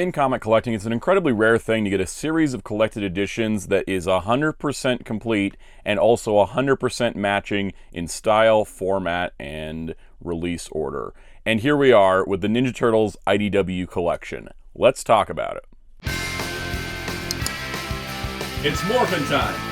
In comic collecting, it's an incredibly rare thing to get a series of collected editions that is 100% complete and also 100% matching in style, format, and release order. And here we are with the Ninja Turtles IDW collection. Let's talk about it. It's morphin' time!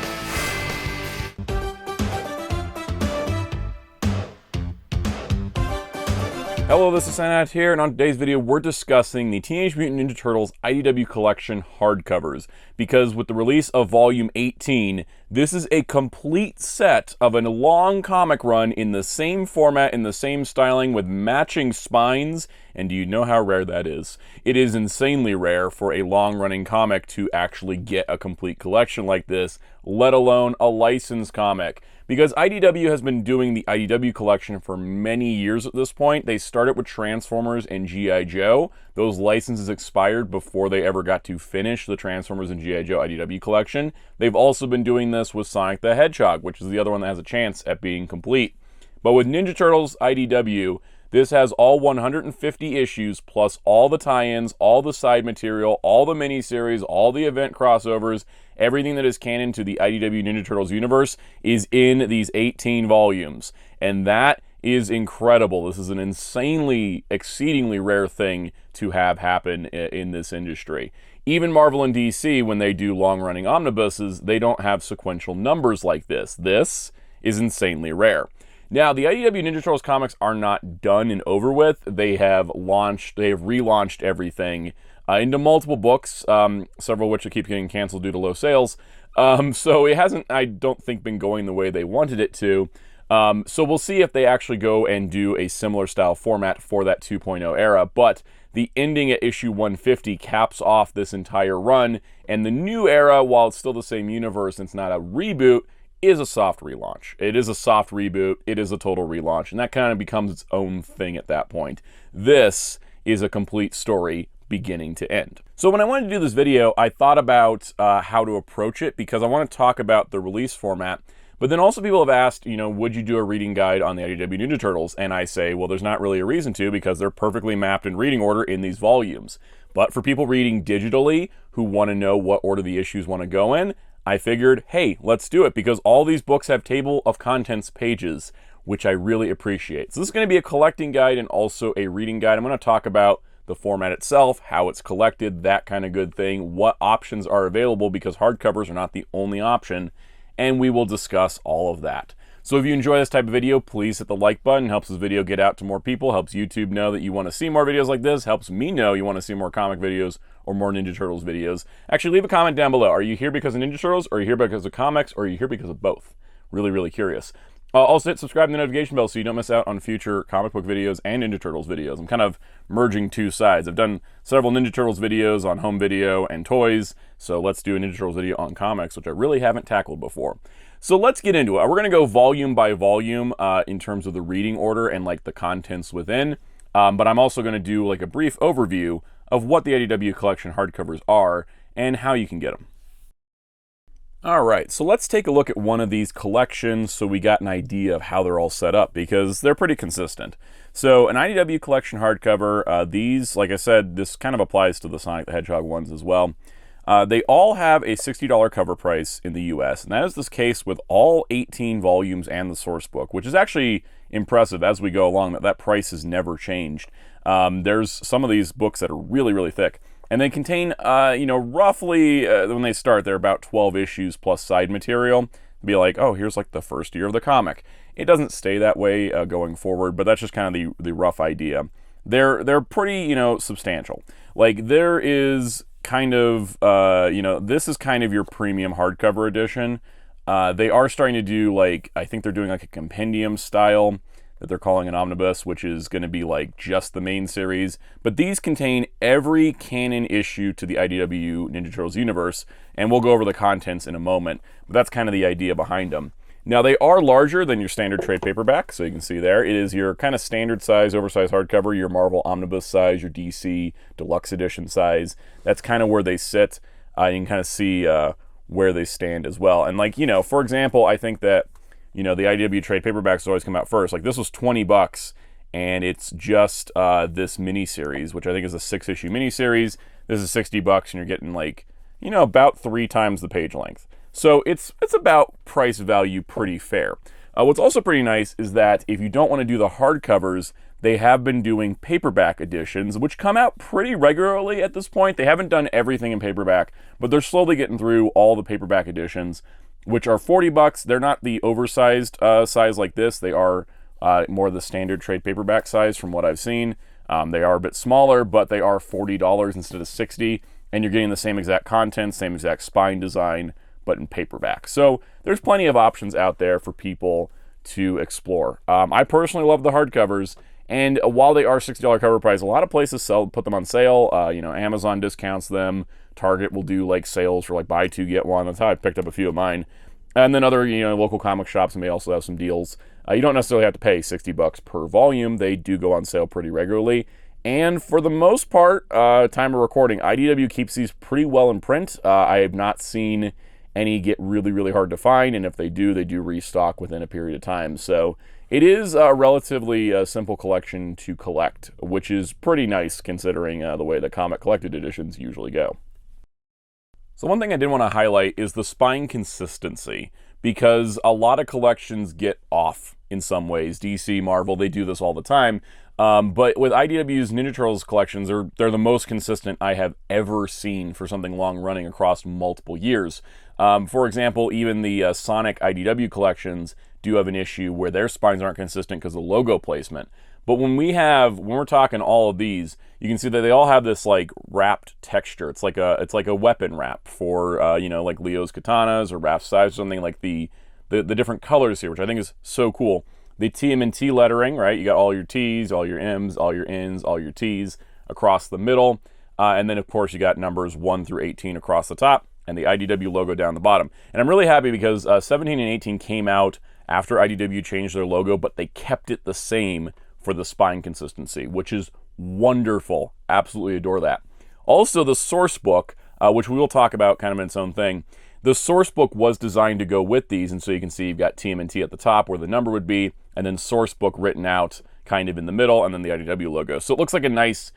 Hello, this is Soundout here, and on today's video we're discussing the Teenage Mutant Ninja Turtles IDW collection hardcovers, because with the release of Volume 18, this is a complete set of a long comic run in the same format, in the same styling, with matching spines, and do you know how rare that is? It is insanely rare for a long-running comic to actually get a complete collection like this, let alone a licensed comic. Because IDW has been doing the IDW collection for many years at this point. They started with Transformers and G.I. Joe. Those licenses expired before they ever got to finish the Transformers and G.I. Joe IDW collection. They've also been doing this with Sonic the Hedgehog, which is the other one that has a chance at being complete. But with Ninja Turtles IDW, this has all 150 issues, plus all the tie-ins, all the side material, all the miniseries, all the event crossovers. Everything that is canon to the IDW Ninja Turtles universe is in these 18 volumes. And that is incredible. This is an insanely, exceedingly rare thing to have happen in this industry. Even Marvel and DC, when they do long-running omnibuses, they don't have sequential numbers like this. This is insanely rare. Now, the IDW Ninja Turtles comics are not done and over with. They have relaunched everything into multiple books, several of which keep getting canceled due to low sales. So it hasn't, I don't think, been going the way they wanted it to. So we'll see if they actually go and do a similar style format for that 2.0 era. But the ending at issue 150 caps off this entire run. And the new era, while it's still the same universe and it's not a reboot, is a soft relaunch. It is a soft reboot. It is a total relaunch. And that kind of becomes its own thing at that point. This is a complete story beginning to end. So when I wanted to do this video, I thought about how to approach it, because I want to talk about the release format. But then also people have asked, would you do a reading guide on the IDW Ninja Turtles? And I say, well, there's not really a reason to, because they're perfectly mapped in reading order in these volumes. But for people reading digitally who want to know what order the issues want to go in, I figured, hey, let's do it, because all these books have table of contents pages, which I really appreciate. So this is going to be a collecting guide and also a reading guide. I'm going to talk about the format itself, how it's collected, that kind of good thing, what options are available, because hardcovers are not the only option, and we will discuss all of that. So if you enjoy this type of video, please hit the like button. It helps this video get out to more people, helps YouTube know that you want to see more videos like this, helps me know you want to see more comic videos or more Ninja Turtles videos. Actually, leave a comment down below. Are you here because of Ninja Turtles, or are you here because of comics, or are you here because of both? Really, really curious. Also hit subscribe and the notification bell so you don't miss out on future comic book videos and Ninja Turtles videos. I'm kind of merging two sides. I've done several Ninja Turtles videos on home video and toys, so let's do a Ninja Turtles video on comics, which I really haven't tackled before. So let's get into it. We're going to go volume by volume in terms of the reading order and like the contents within, but I'm also going to do like a brief overview of what the IDW collection hardcovers are and how you can get them. Alright, so let's take a look at one of these collections so we got an idea of how they're all set up, because they're pretty consistent. So an IDW collection hardcover, these, like I said, this kind of applies to the Sonic the Hedgehog ones as well. They all have a $60 cover price in the US, and that is the case with all 18 volumes and the source book, which is actually impressive as we go along, that price has never changed. There's some of these books that are really, really thick. And they contain, roughly, when they start, they're about 12 issues plus side material. Be like, oh, here's like the first year of the comic. It doesn't stay that way going forward, but that's just kind of the rough idea. They're pretty, substantial. Like, there is kind of, this is kind of your premium hardcover edition. They are starting to do, like, I think they're doing like a compendium style that they're calling an omnibus, which is going to be like just the main series. But these contain every canon issue to the IDW Ninja Turtles universe, and we'll go over the contents in a moment, but that's kind of the idea behind them. Now, they are larger than your standard trade paperback, so you can see there. It is your kind of standard size, oversized hardcover, your Marvel omnibus size, your DC deluxe edition size. That's kind of where they sit. You can kind of see where they stand as well. And like, for example, I think that the IDW trade paperbacks always come out first. Like, this was $20, and it's just this mini-series, which I think is a 6-issue mini-series. This is $60, and you're getting like, you know, about 3 times the page length. So it's about price value pretty fair. What's also pretty nice is that if you don't want to do the hardcovers, they have been doing paperback editions, which come out pretty regularly at this point. They haven't done everything in paperback, but they're slowly getting through all the paperback editions, which are $40. They're not the oversized size like this. They are more the standard trade paperback size from what I've seen. They are a bit smaller, but they are $40 instead of $60, and you're getting the same exact content, same exact spine design, but in paperback. So there's plenty of options out there for people to explore. I personally love the hardcovers, and while they are $60 cover price, a lot of places put them on sale. You know, Amazon discounts them. Target will do like sales for like buy 2 get 1. That's how I picked up a few of mine. And then other, you know, local comic shops may also have some deals. You don't necessarily have to pay $60 per volume. They do go on sale pretty regularly. And for the most part, time of recording, IDW keeps these pretty well in print. I have not seen any get really, really hard to find, and if they do restock within a period of time. So it is a relatively simple collection to collect, which is pretty nice considering the way the comic collected editions usually go. So one thing I did want to highlight is the spine consistency, because a lot of collections get off in some ways. DC, Marvel, they do this all the time. But with IDW's Ninja Turtles collections, they're the most consistent I have ever seen for something long running across multiple years. For example, even the Sonic IDW collections do have an issue where their spines aren't consistent because of logo placement. But when we're talking all of these, you can see that they all have this like wrapped texture. It's like a weapon wrap for you know, like Leo's katanas or Raph's size, something like the different colors here, which I think is so cool. The TMNT lettering, right? You got all your T's, all your M's, all your N's, all your T's across the middle. And then, of course, you got numbers 1 through 18 across the top and the IDW logo down the bottom. And I'm really happy because 17 and 18 came out after IDW changed their logo, but they kept it the same for the spine consistency, which is wonderful. Absolutely adore that. Also, the source book, which we will talk about kind of in its own thing. The source book was designed to go with these, and so you can see you've got TMNT at the top where the number would be, and then source book written out kind of in the middle, and then the IDW logo. So it looks like a nice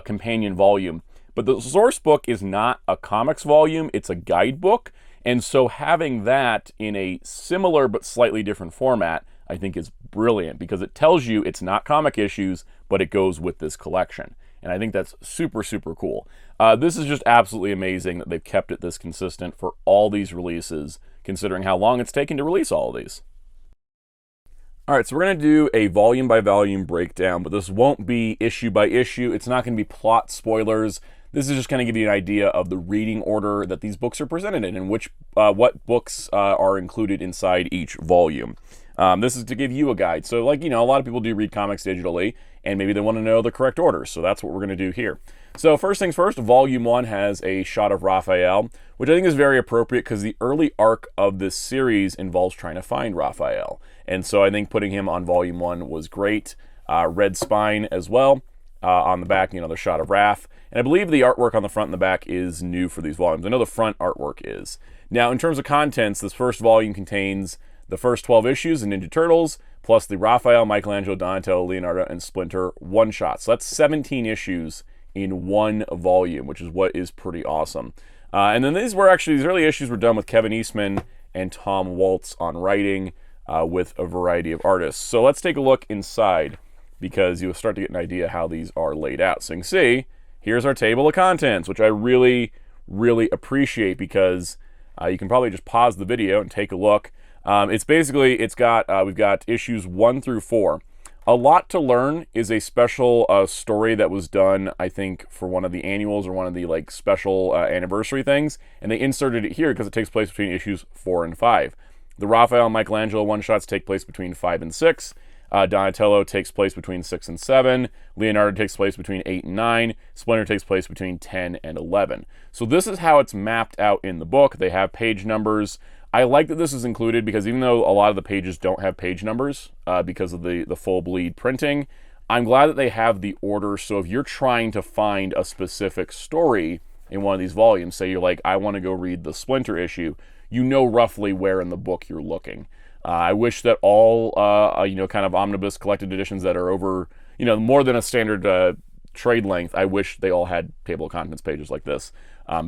companion volume. But the source book is not a comics volume, it's a guidebook, and so having that in a similar but slightly different format, I think is brilliant, because it tells you it's not comic issues, but it goes with this collection. And I think that's super, super cool. This is just absolutely amazing that they've kept it this consistent for all these releases, considering how long it's taken to release all of these. All right, so we're going to do a volume by volume breakdown, but this won't be issue by issue. It's not going to be plot spoilers. This is just going to give you an idea of the reading order that these books are presented in and what books are included inside each volume. This is to give you a guide. So like, you know, a lot of people do read comics digitally, and maybe they want to know the correct order. So that's what we're going to do here. So first things first, volume 1 has a shot of Raphael, which I think is very appropriate because the early arc of this series involves trying to find Raphael. And so I think putting him on volume 1 was great. Red spine as well. On the back, you know, the shot of Raph. And I believe the artwork on the front and the back is new for these volumes. I know the front artwork is. Now, in terms of contents, this first volume contains the first 12 issues of Ninja Turtles, plus the Raphael, Michelangelo, Donatello, Leonardo, and Splinter one-shots. So that's 17 issues in one volume, which is what is pretty awesome. And then these early issues were done with Kevin Eastman and Tom Waltz on writing with a variety of artists. So let's take a look inside, because you'll start to get an idea how these are laid out. So you can see, here's our table of contents, which I really, really appreciate, because you can probably just pause the video and take a look. We've got issues 1 through 4. A Lot to Learn is a special story that was done, I think, for one of the annuals or one of the like special anniversary things, and they inserted it here because it takes place between issues 4 and 5. The Raphael and Michelangelo one-shots take place between 5 and 6. Donatello takes place between 6 and 7. Leonardo takes place between 8 and 9. Splinter takes place between 10 and 11. So this is how it's mapped out in the book. They have page numbers. I like that this is included because even though a lot of the pages don't have page numbers because of the full bleed printing, I'm glad that they have the order. So if you're trying to find a specific story in one of these volumes, say you're like, I want to go read the Splinter issue, you know roughly where in the book you're looking. I wish that all, kind of omnibus collected editions that are over, more than a standard trade length, I wish they all had table of contents pages like this,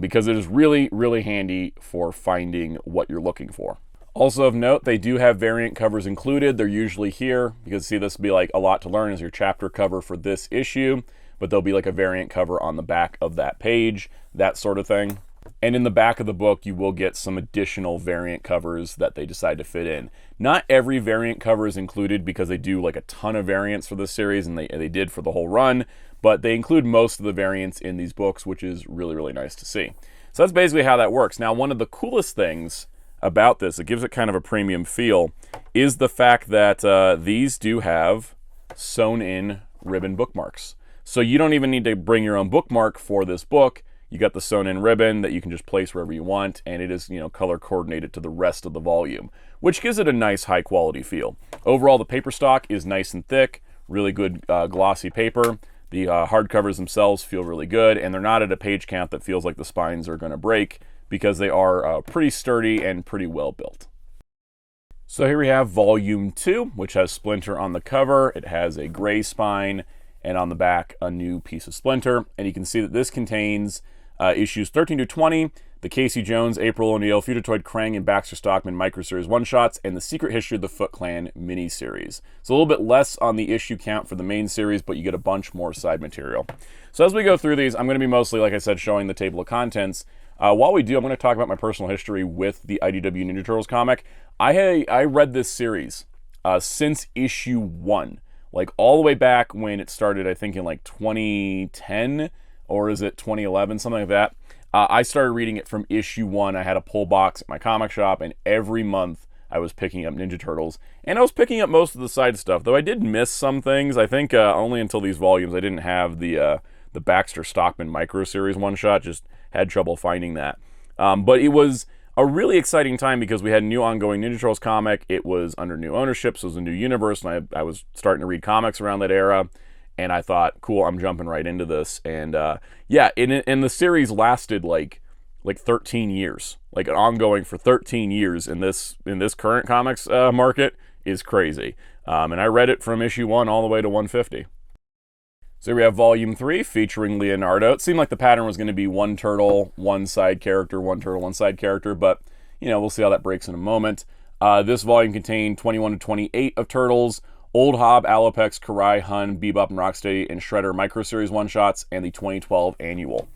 because it is really, really handy for finding what you're looking for. Also of note, they do have variant covers included. They're usually here, because see, this would be like a lot to learn as your chapter cover for this issue, but there'll be like a variant cover on the back of that page, that sort of thing. And in the back of the book, you will get some additional variant covers that they decide to fit in. Not every variant cover is included, because they do like a ton of variants for this series, and they did for the whole run, but they include most of the variants in these books, which is really, really nice to see. So that's basically how that works. Now, one of the coolest things about this, it gives it kind of a premium feel, is the fact that these do have sewn in ribbon bookmarks. So you don't even need to bring your own bookmark for this book. You got the sewn in ribbon that you can just place wherever you want, and it is, color coordinated to the rest of the volume, which gives it a nice high quality feel. Overall, the paper stock is nice and thick, really good glossy paper. The hardcovers themselves feel really good, and they're not at a page count that feels like the spines are going to break, because they are pretty sturdy and pretty well built. So here we have volume 2, which has Splinter on the cover. It has a gray spine, and on the back, a new piece of Splinter. And you can see that this contains issues 13 to 20, the Casey Jones, April O'Neil, Fugitoid, Krang, and Baxter Stockman microseries one-shots, and the Secret History of the Foot Clan miniseries. So a little bit less on the issue count for the main series, but you get a bunch more side material. So as we go through these, I'm going to be mostly, like I said, showing the table of contents. While we do, I'm going to talk about my personal history with the IDW Ninja Turtles comic. I read this series since issue 1. Like all the way back when it started, I think in like 2010, or is it 2011, something like that. I started reading it from issue 1. I had a pull box at my comic shop, and every month I was picking up Ninja Turtles. And I was picking up most of the side stuff, though I did miss some things. I think only until these volumes I didn't have the Baxter Stockman micro series one-shot, just had trouble finding that. But it was a really exciting time, because we had a new ongoing Ninja Turtles comic. It was under new ownership, so it was a new universe, and I was starting to read comics around that era. And I thought, cool, I'm jumping right into this. And yeah, and the series lasted like 13 years, like ongoing for 13 years in this current comics market is crazy. And I read it from issue 1 all the way to 150. So here we have volume 3 featuring Leonardo. It seemed like the pattern was going to be one turtle, one side character, one turtle, one side character, but we'll see how that breaks in a moment. This volume contained 21 to 28 of Turtles, Old Hob, Alopex, Karai, Hun, Bebop, and Rocksteady, and Shredder microseries one-shots, and the 2012 annual.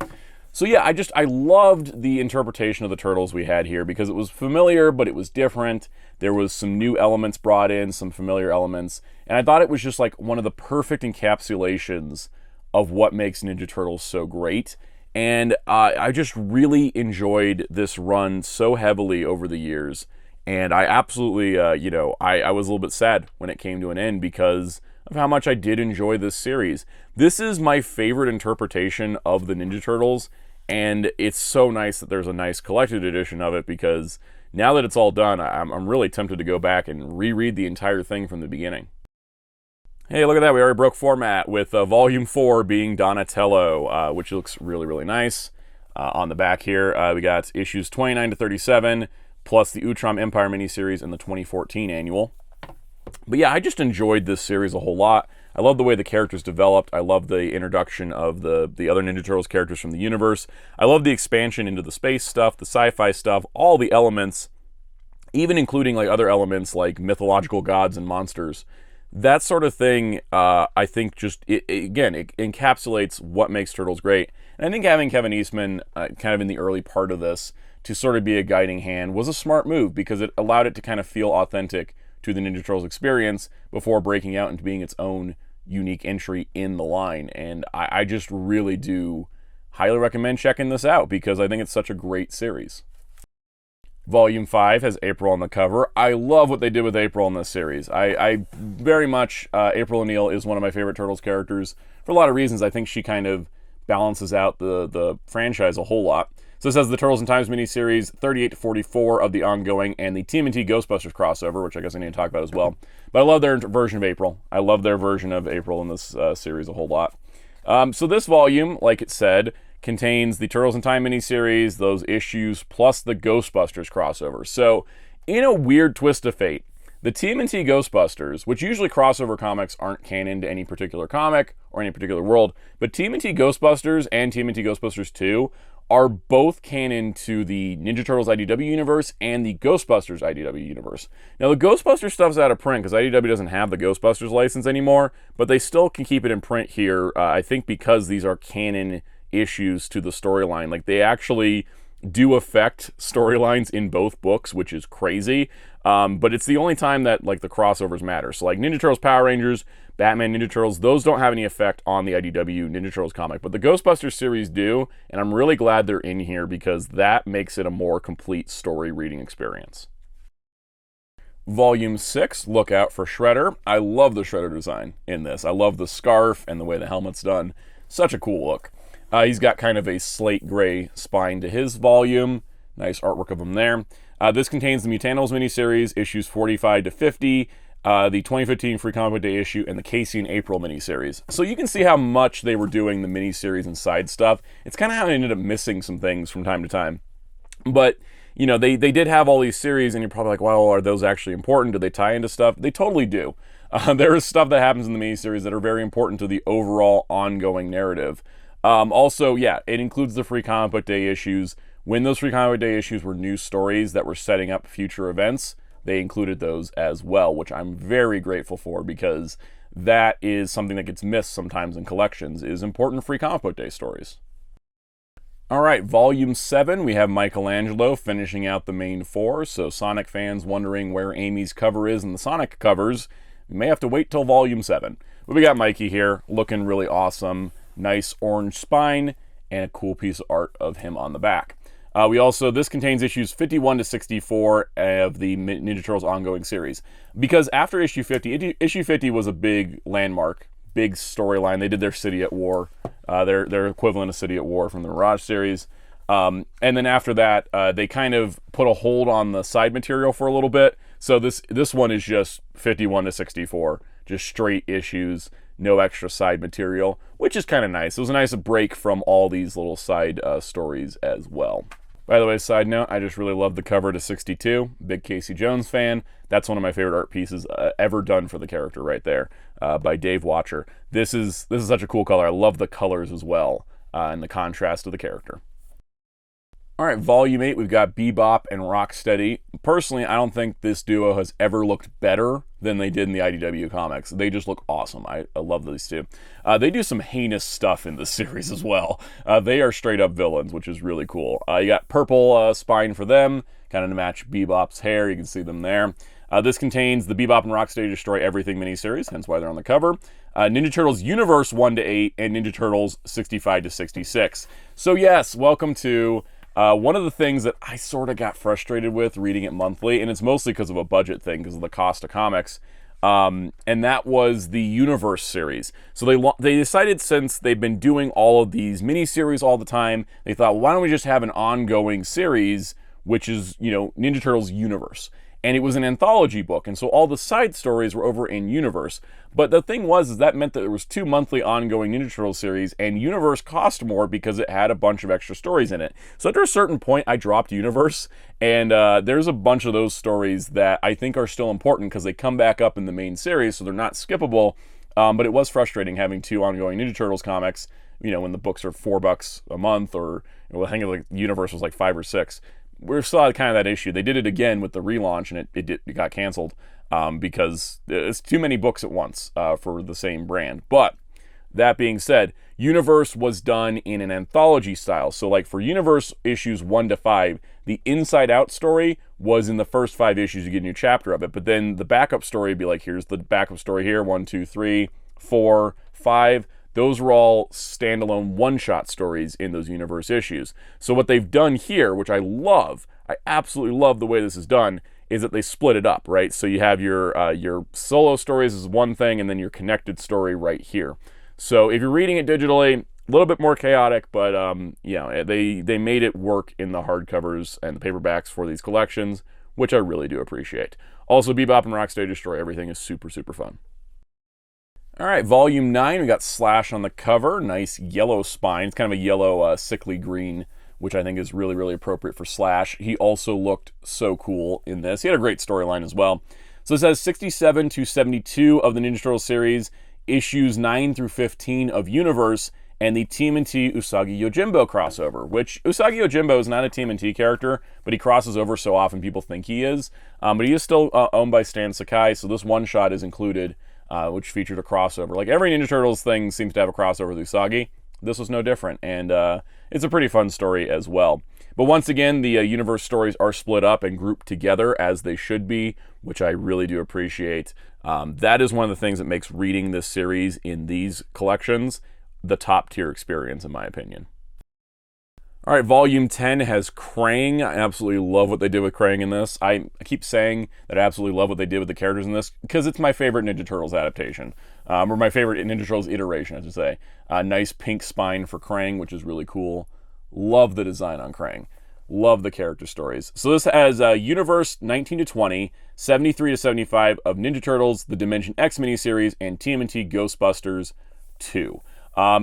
So yeah, I loved the interpretation of the Turtles we had here, because it was familiar, but it was different. There was some new elements brought in, some familiar elements, and I thought it was just like one of the perfect encapsulations of what makes Ninja Turtles so great. And I just really enjoyed this run so heavily over the years. And I absolutely, I was a little bit sad when it came to an end, because of how much I did enjoy this series. This is my favorite interpretation of the Ninja Turtles, and it's so nice that there's a nice collected edition of it, because now that it's all done, I'm really tempted to go back and reread the entire thing from the beginning. Hey, look at that, we already broke format with Volume 4 being Donatello, which looks really, really nice. On the back here, we got issues 29 to 37, plus the Utrom Empire miniseries and the 2014 annual. But yeah, I just enjoyed this series a whole lot. I love the way the characters developed. I love the introduction of the other Ninja Turtles characters from the universe. I love the expansion into the space stuff, the sci-fi stuff, all the elements, even including like other elements like mythological gods and monsters. That sort of thing, I think just, it encapsulates what makes Turtles great. And I think having Kevin Eastman kind of in the early part of this to sort of be a guiding hand was a smart move, because it allowed it to kind of feel authentic to the Ninja Turtles experience before breaking out into being its own unique entry in the line. And I just really do highly recommend checking this out, because I think it's such a great series. Volume 5 has April on the cover. I love what they did with April in this series. I very much, April O'Neil is one of my favorite Turtles characters for a lot of reasons. I think she kind of balances out the franchise a whole lot. So this has the Turtles in Times miniseries, 38 to 44 of the ongoing, and the TMNT Ghostbusters crossover, which I guess I need to talk about as well. But I love their version of April. I love their version of April in this series a whole lot. So this volume, like it said, contains the Turtles in Time miniseries, those issues, plus the Ghostbusters crossover. So in a weird twist of fate, The TMNT Ghostbusters, which usually crossover comics aren't canon to any particular comic or any particular world, but TMNT Ghostbusters and TMNT Ghostbusters 2 are both canon to the Ninja Turtles IDW universe and the Ghostbusters IDW universe. Now, the Ghostbusters stuff's out of print because IDW doesn't have the Ghostbusters license anymore, but they still can keep it in print here, I think because these are canon issues to the storyline. Like, they actually do affect storylines in both books, which is crazy. But it's the only time that, like, the crossovers matter. So, like, Ninja Turtles, Power Rangers, Batman, Ninja Turtles, those don't have any effect on the IDW Ninja Turtles comic. But the Ghostbusters series do, and I'm really glad they're in here because that makes it a more complete story reading experience. Volume 6, look out for Shredder. I love the Shredder design in this. I love the scarf and the way the helmet's done. Such a cool look. He's got kind of a slate gray spine to his volume. Nice artwork of him there. This contains the Mutantos miniseries, issues 45 to 50, the 2015 Free Comic Book Day issue, and the Casey and April miniseries. So you can see how much they were doing the miniseries and side stuff. It's kind of how I ended up missing some things from time to time. But, you know, they did have all these series, and you're probably like, well, are those actually important? Do they tie into stuff? They totally do. There is stuff that happens in the miniseries that are very important to the overall ongoing narrative. Also, yeah, it includes the Free Comic Book Day issues. When those Free Comic Book Day issues were new stories that were setting up future events, they included those as well, which I'm very grateful for because that is something that gets missed sometimes in collections, is important Free Comic Book Day stories. All right, Volume 7, we have Michelangelo finishing out the main 4, so Sonic fans wondering where Amy's cover is in the Sonic covers, you may have to wait till Volume 7. But we got Mikey here, looking really awesome. Nice orange spine, and a cool piece of art of him on the back. This contains issues 51 to 64 of the Ninja Turtles ongoing series. Because after issue 50, issue 50 was a big landmark, big storyline. They did their City at War, their equivalent of City at War from the Mirage series. And then after that, they kind of put a hold on the side material for a little bit. So this one is just 51 to 64, just straight issues, no extra side material, which is kind of nice. It was a nice break from all these little side stories as well. By the way, side note, I just really love the cover to 62. Big Casey Jones fan. That's one of my favorite art pieces ever done for the character right there, by Dave Watcher. This is such a cool color. I love the colors as well, and the contrast of the character. All right, Volume 8, we've got Bebop and Rocksteady. Personally, I don't think this duo has ever looked better than they did in the IDW comics. They just look awesome. I love these two. They do some heinous stuff in this series as well. They are straight up villains, which is really cool. You got purple spine for them, kind of to match Bebop's hair. You can see them there. This contains the Bebop and Rocksteady Destroy Everything miniseries, hence why they're on the cover. Ninja Turtles Universe 1 to 8 and Ninja Turtles 65 to 66. So yes, welcome to one of the things that I sort of got frustrated with reading it monthly, and it's mostly because of a budget thing, because of the cost of comics, and that was the Universe series. So they decided, since they've been doing all of these mini-series all the time, they thought, well, why don't we just have an ongoing series, which is, you know, Ninja Turtles Universe. And it was an anthology book, and so all the side stories were over in Universe. But the thing was, is that meant that there was 2 monthly ongoing Ninja Turtles series, and Universe cost more because it had a bunch of extra stories in it. So after a certain point, I dropped Universe, and there's a bunch of those stories that I think are still important because they come back up in the main series, so they're not skippable. But it was frustrating having 2 ongoing Ninja Turtles comics, you know, when the books are $4 a month, or, you know, I think like Universe was like 5 or 6. We're still at kind of that issue. They did it again with the relaunch, and it got canceled because it's too many books at once for the same brand. But that being said, Universe was done in an anthology style. So like for Universe issues 1 to 5, the Inside Out story was in the first 5 issues. You get a new chapter of it. But then the backup story would be like, here's the backup story here, 1, 2, 3, 4, 5. Those were all standalone one-shot stories in those Universe issues. So what they've done here, which I love, I absolutely love the way this is done, is that they split it up, right? So you have your solo stories as one thing, and then your connected story right here. So if you're reading it digitally, a little bit more chaotic, but yeah, they made it work in the hardcovers and the paperbacks for these collections, which I really do appreciate. Also, Bebop and Rocksteady Destroy Everything is super, super fun. All right, Volume 9, we got Slash on the cover. Nice yellow spine. It's kind of a yellow, sickly green, which I think is really, really appropriate for Slash. He also looked so cool in this. He had a great storyline as well. So it says 67 to 72 of the Ninja Turtles series, issues 9 through 15 of Universe, and the TMNT Usagi Yojimbo crossover, which Usagi Yojimbo is not a TMNT character, but he crosses over so often people think he is. But he is still owned by Stan Sakai, so this one-shot is included, which featured a crossover. Like every Ninja Turtles thing seems to have a crossover with Usagi. This was no different, and it's a pretty fun story as well. But once again, the universe stories are split up and grouped together as they should be, which I really do appreciate. That is one of the things that makes reading this series in these collections the top tier experience, in my opinion. All right, Volume 10 has Krang. I absolutely love what they did with Krang in this. I keep saying that I absolutely love what they did with the characters in this because it's my favorite Ninja Turtles adaptation, or my favorite Ninja Turtles iteration, I should say. Nice pink spine for Krang, which is really cool. Love the design on Krang. Love the character stories. So this has Universe 19 to 20, 73 to 75 of Ninja Turtles, the Dimension X miniseries, and TMNT Ghostbusters 2.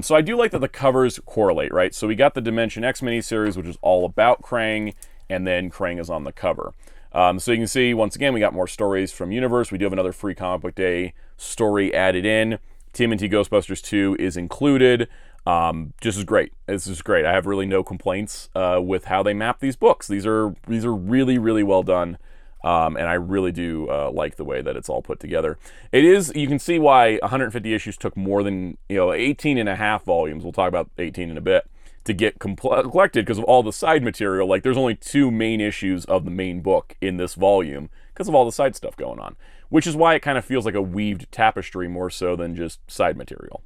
So I do like that the covers correlate, right? So we got the Dimension X miniseries, which is all about Krang, and then Krang is on the cover. So you can see, once again, we got more stories from Universe. We do have another free Comic Book Day story added in. TMNT Ghostbusters 2 is included. Just is great. This is great. I have really no complaints with how they map these books. These are really, really well done. And I really do like the way that it's all put together. It is, you can see why 150 issues took more than, 18 and a half volumes. We'll talk about 18 in a bit to get collected because of all the side material. Like there's only 2 main issues of the main book in this volume because of all the side stuff going on, which is why it kind of feels like a weaved tapestry more so than just side material.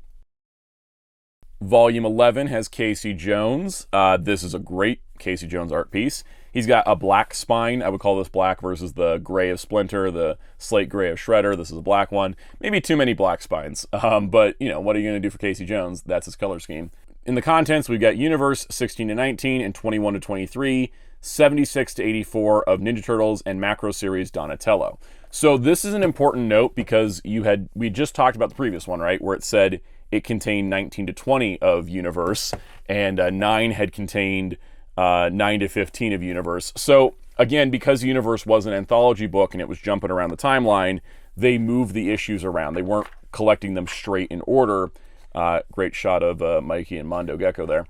Volume 11 has Casey Jones. This is a great Casey Jones art piece. He's got a black spine. I would call this black versus the gray of Splinter, the slate gray of Shredder. This is a black one. Maybe too many black spines. But, what are you going to do for Casey Jones? That's his color scheme. In the contents, we've got Universe 16 to 19 and 21 to 23, 76 to 84 of Ninja Turtles, and Macro Series Donatello. So this is an important note because we just talked about the previous one, right? Where it said it contained 19 to 20 of Universe, and 9 had contained 9 to 15 of Universe. So again, because Universe was an anthology book and it was jumping around the timeline, they moved the issues around. They weren't collecting them straight in order. Great shot of Mikey and Mondo Gecko there.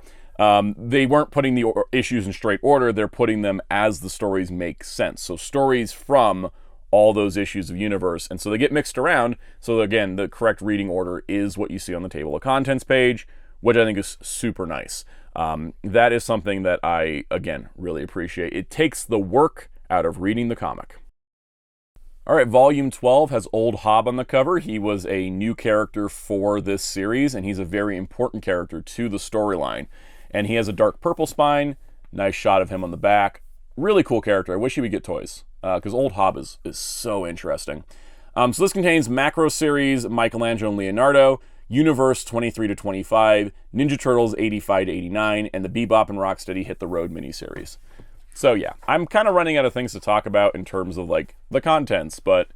They weren't putting the issues in straight order. They're putting them as the stories make sense. So stories from all those issues of Universe. And so they get mixed around. So again, the correct reading order is what you see on the table of contents page, which I think is super nice. That is something that I, again, really appreciate. It takes the work out of reading the comic. All right, Volume 12 has Old Hob on the cover. He was a new character for this series, and he's a very important character to the storyline. And he has a dark purple spine. Nice shot of him on the back. Really cool character. I wish he would get toys, because Old Hob is so interesting. So this contains Macro Series, Michelangelo and Leonardo, Universe 23 to 25, Ninja Turtles 85 to 89, and the Bebop and Rocksteady Hit the Road miniseries. So yeah, I'm kind of running out of things to talk about in terms of like the contents, but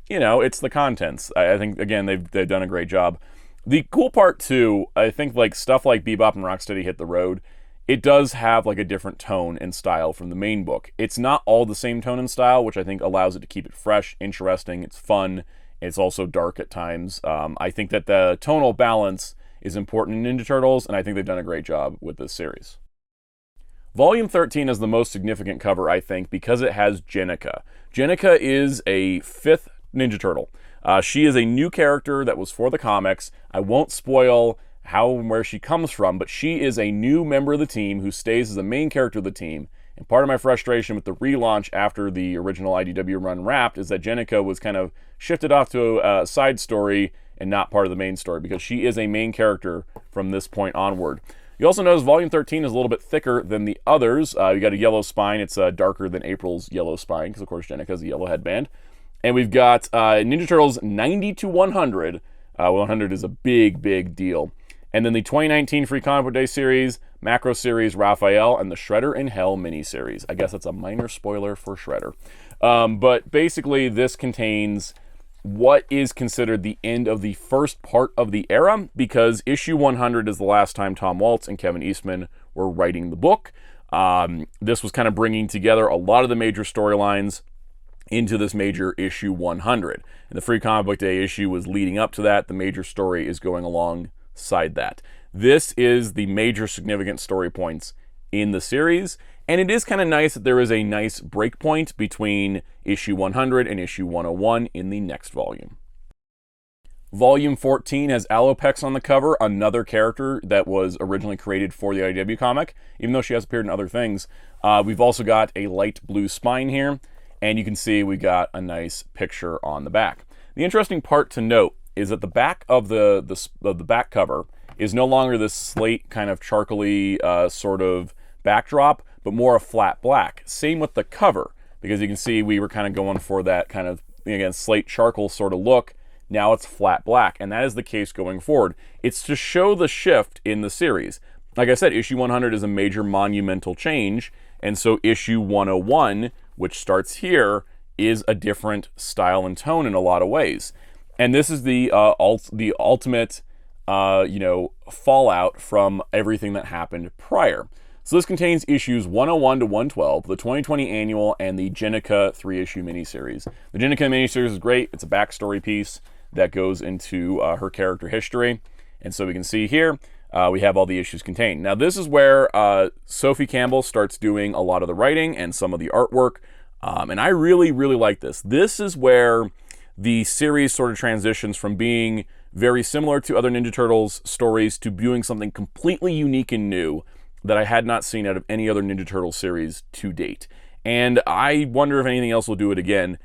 it's the contents. I think again they've done a great job. The cool part too, I think like stuff like Bebop and Rocksteady Hit the Road, it does have like a different tone and style from the main book. It's not all the same tone and style, which I think allows it to keep it fresh, interesting, it's fun. It's also dark at times. I think that the tonal balance is important in Ninja Turtles, and I think they've done a great job with this series. Volume 13 is the most significant cover, I think, because it has Jennika. Jennika is a 5th Ninja Turtle. She is a new character that was for the comics. I won't spoil how and where she comes from, but she is a new member of the team who stays as the main character of the team. And part of my frustration with the relaunch after the original IDW run wrapped is that Jennika was kind of shifted off to a side story and not part of the main story because she is a main character from this point onward. You also notice Volume 13 is a little bit thicker than the others. You got a yellow spine. It's darker than April's yellow spine because, of course, Jennika has a yellow headband. And we've got Ninja Turtles 90 to 100. 100 is a big, big deal. And then the 2019 Free Comic Book Day series, Macro Series Raphael, and the Shredder in Hell miniseries. I guess that's a minor spoiler for Shredder. But basically, this contains what is considered the end of the first part of the era, because issue 100 is the last time Tom Waltz and Kevin Eastman were writing the book. This was kind of bringing together a lot of the major storylines into this major issue 100. And the Free Comic Book Day issue was leading up to that. The major story is going alongside that. This is the major significant story points in the series, and it is kind of nice that there is a nice breakpoint between issue 100 and issue 101 in the next volume. Volume 14 has Alopex on the cover, another character that was originally created for the IDW comic, even though she has appeared in other things. We've also got a light blue spine here, and you can see we got a nice picture on the back. The interesting part to note is that the back of the back cover is no longer this slate kind of charcoaly sort of backdrop, but more a flat black. Same with the cover, because you can see we were kind of going for that kind of, again, slate charcoal sort of look. Now it's flat black, and that is the case going forward. It's to show the shift in the series. Like I said, issue 100 is a major monumental change, and so issue 101, which starts here, is a different style and tone in a lot of ways. And this is the ultimate fallout from everything that happened prior. So this contains issues 101 to 112, the 2020 annual, and the Jenica 3-issue miniseries. The Jenica miniseries is great. It's a backstory piece that goes into her character history. And so we can see here, we have all the issues contained. Now this is where Sophie Campbell starts doing a lot of the writing and some of the artwork. And I really, really like this. This is where the series sort of transitions from being very similar to other Ninja Turtles stories to doing something completely unique and new that I had not seen out of any other Ninja Turtles series to date. And I wonder if anything else will do it again.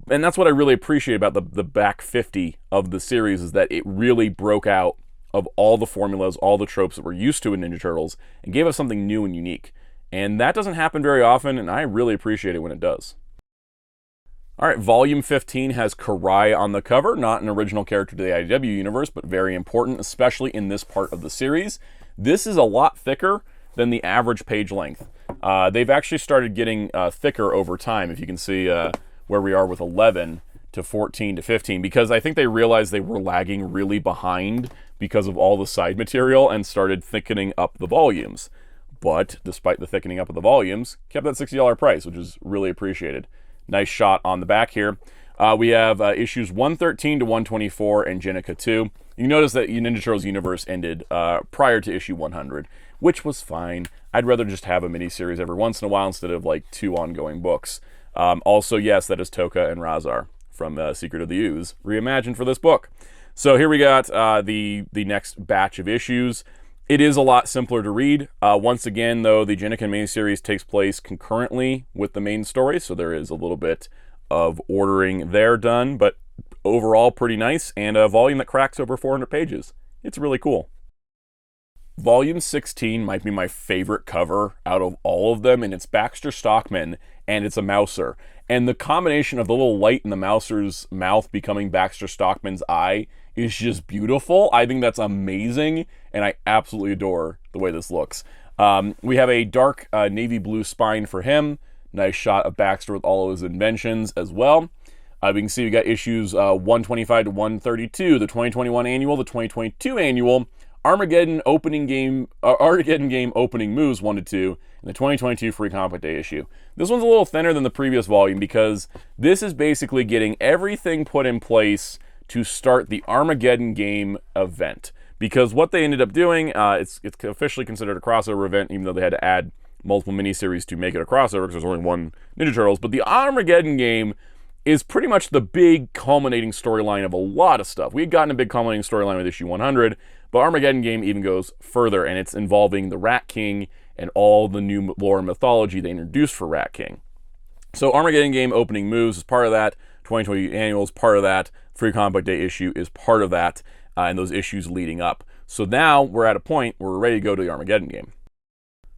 And that's what I really appreciate about the back 50 of the series, is that it really broke out of all the formulas, all the tropes that we're used to in Ninja Turtles, and gave us something new and unique. And that doesn't happen very often, and I really appreciate it when it does. All right, Volume 15 has Karai on the cover, not an original character to the IDW universe, but very important, especially in this part of the series. This is a lot thicker than the average page length. They've actually started getting thicker over time, if you can see where we are with 11 to 14 to 15, because I think they realized they were lagging really behind because of all the side material and started thickening up the volumes. But despite the thickening up of the volumes, kept that $60 price, which is really appreciated. Nice shot on the back here. We have issues 113 to 124 and Jenica 2. You can notice that Ninja Turtles universe ended prior to issue 100, which was fine. I'd rather just have a miniseries every once in a while instead of like 2 ongoing books. Also, yes, that is Toka and Razar from Secret of the Ooze, reimagined for this book. So here we got the next batch of issues. It is a lot simpler to read. Once again, though, the Jenica miniseries takes place concurrently with the main story, so there is a little bit of ordering there done, but overall pretty nice, and a volume that cracks over 400 pages. It's really cool. Volume 16 might be my favorite cover out of all of them, and it's Baxter Stockman, and it's a Mouser. And the combination of the little light in the Mouser's mouth becoming Baxter Stockman's eye is just beautiful. I think that's amazing, and I absolutely adore the way this looks. We have a dark navy blue spine for him. Nice shot of Baxter with all of his inventions as well. We can see we got issues 125 to 132, the 2021 annual, the 2022 annual, Armageddon game opening moves 1 to 2, and the 2022 Free Comic Book Day issue. This one's a little thinner than the previous volume because this is basically getting everything put in place to start the Armageddon game event. Because what they ended up doing, it's officially considered a crossover event, even though they had to add multiple miniseries to make it a crossover because there's only one Ninja Turtles. But the Armageddon game is pretty much the big culminating storyline of a lot of stuff. We had gotten a big culminating storyline with issue 100, but Armageddon game even goes further, and it's involving the Rat King and all the new lore and mythology they introduced for Rat King. So Armageddon game opening moves is part of that. 2020 annual is part of that. Free Comic Book Day issue is part of that, and those issues leading up. So now we're at a point where we're ready to go to the Armageddon game.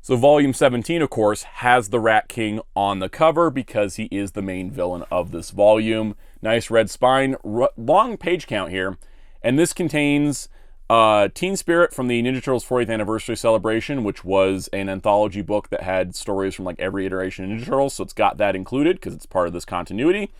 So Volume 17, of course, has the Rat King on the cover because he is the main villain of this volume. Nice red spine, long page count here. And this contains Teen Spirit from the Ninja Turtles 40th Anniversary Celebration, which was an anthology book that had stories from like every iteration of Ninja Turtles, so it's got that included because it's part of this continuity.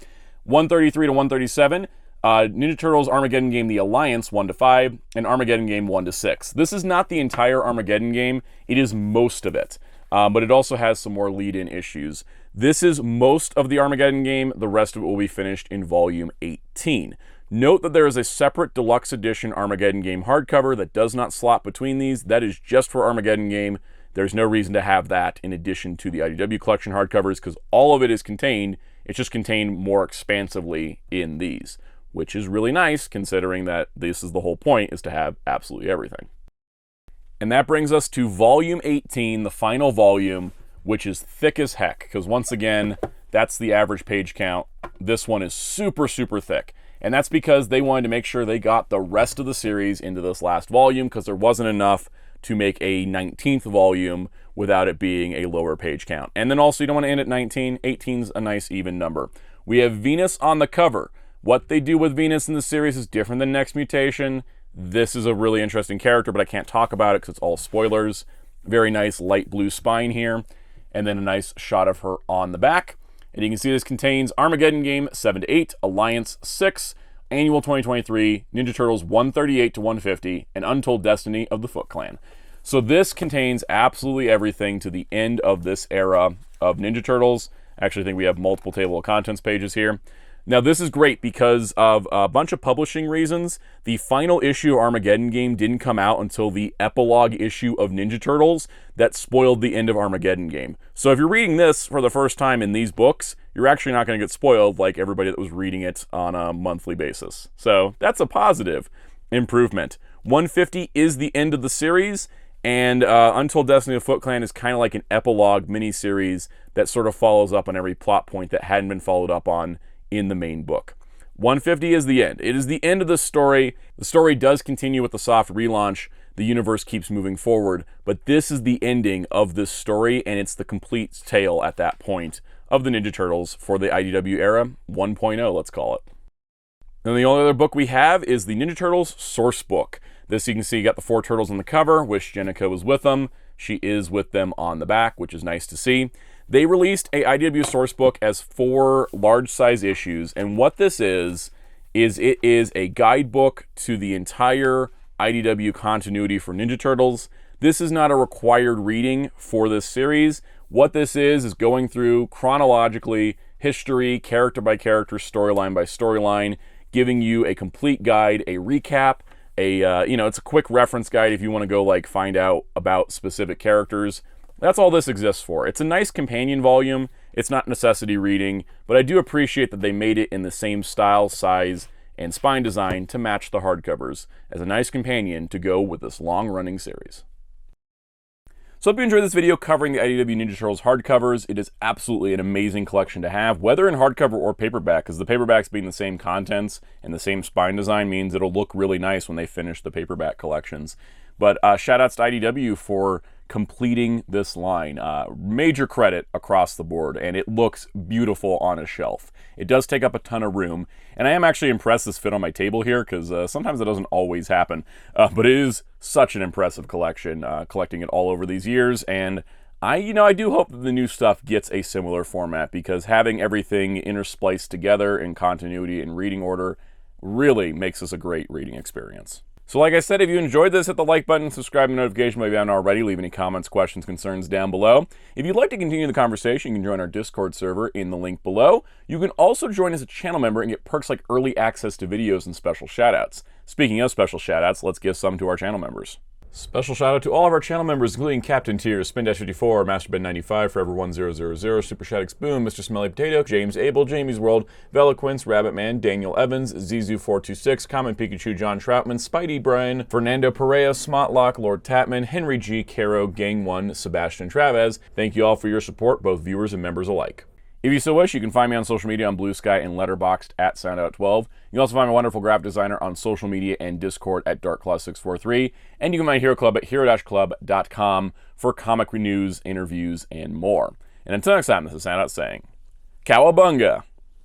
133 to 137, Ninja Turtles Armageddon game The Alliance 1 to 5, and Armageddon game 1 to 6. This is not the entire Armageddon game, it is most of it, but it also has some more lead-in issues. This is most of the Armageddon game. The rest of it will be finished in volume 18. Note that there is a separate deluxe edition Armageddon game hardcover that does not slot between these. That is just for Armageddon game. There's no reason to have that in addition to the IDW collection hardcovers because all of it is contained. It's just contained more expansively in these, which is really nice considering that this is the whole point, is to have absolutely everything. And that brings us to volume 18, the final volume, which is thick as heck because once again, that's the average page count. This one is super, super thick. And that's because they wanted to make sure they got the rest of the series into this last volume because there wasn't enough to make a 19th volume without it being a lower page count. And then also you don't want to end at 19. 18's a nice even number. We have Venus on the cover. What they do with Venus in the series is different than Next Mutation. This is a really interesting character, but I can't talk about it because it's all spoilers. Very nice light blue spine here. And then a nice shot of her on the back. And you can see this contains Armageddon Game 7-8, Alliance 6, Annual 2023, Ninja Turtles 138 to 150, and Untold Destiny of the Foot Clan. So this contains absolutely everything to the end of this era of Ninja Turtles. I actually think we have multiple table of contents pages here. Now this is great because of a bunch of publishing reasons. The final issue of Armageddon Game didn't come out until the epilogue issue of Ninja Turtles that spoiled the end of Armageddon Game. So if you're reading this for the first time in these books, you're actually not going to get spoiled like everybody that was reading it on a monthly basis. So that's a positive improvement. 150 is the end of the series, and Untold Destiny of the Foot Clan is kind of like an epilogue miniseries that sort of follows up on every plot point that hadn't been followed up on in the main book. 150 is the end. It is the end of the story. The story does continue with the soft relaunch. The universe keeps moving forward, but this is the ending of this story, and it's the complete tale at that point of the Ninja Turtles for the IDW era 1.0, let's call it. And the only other book we have is the Ninja Turtles source book. This you can see you got the 4 turtles on the cover. Wish Jenica was with them. She is with them on the back, which is nice to see. They released a IDW source book as 4 large size issues, and what this is it is a guidebook to the entire IDW continuity for Ninja Turtles. This is not a required reading for this series. What this is going through chronologically, history, character by character, storyline by storyline, giving you a complete guide, a recap, it's a quick reference guide if you want to go like find out about specific characters. That's all this exists for. It's a nice companion volume. It's not necessity reading, but I do appreciate that they made it in the same style, size, and spine design to match the hardcovers as a nice companion to go with this long-running series. So I hope you enjoyed this video covering the IDW Ninja Turtles hardcovers. It is absolutely an amazing collection to have, whether in hardcover or paperback, because the paperbacks being the same contents and the same spine design means it'll look really nice when they finish the paperback collections. But shout outs to IDW for completing this line. Major credit across the board, and it looks beautiful on a shelf. It does take up a ton of room, and I am actually impressed this fit on my table here, because sometimes it doesn't always happen. But it is such an impressive collection, collecting it all over these years, and I do hope that the new stuff gets a similar format, because having everything interspliced together in continuity and reading order really makes this a great reading experience. So like I said, if you enjoyed this, hit the like button, subscribe, and notification bell if you haven't already. Leave any comments, questions, concerns down below. If you'd like to continue the conversation, you can join our Discord server in the link below. You can also join as a channel member and get perks like early access to videos and special shoutouts. Speaking of special shoutouts, let's give some to our channel members. Special shout out to all of our channel members, including Captain Tier, Spin-54, MasterBed95, Forever1000, Super Shadix Boom, Mr. Smelly Potato, James Abel, Jamie's World, Veloquince, Rabbitman, Daniel Evans, Zizu426, Common Pikachu, John Troutman, Spidey Brian, Fernando Perea, Smotlock, Lord Tatman, Henry G, Caro, Gang1, Sebastian Travez. Thank you all for your support, both viewers and members alike. If you so wish, you can find me on social media on Blue Sky and Letterboxd at Soundout12. You can also find my wonderful graphic designer on social media and Discord at DarkClaw643. And you can find Hero Club at hero-club.com for comic news, interviews, and more. And until next time, this is Soundout saying, Cowabunga!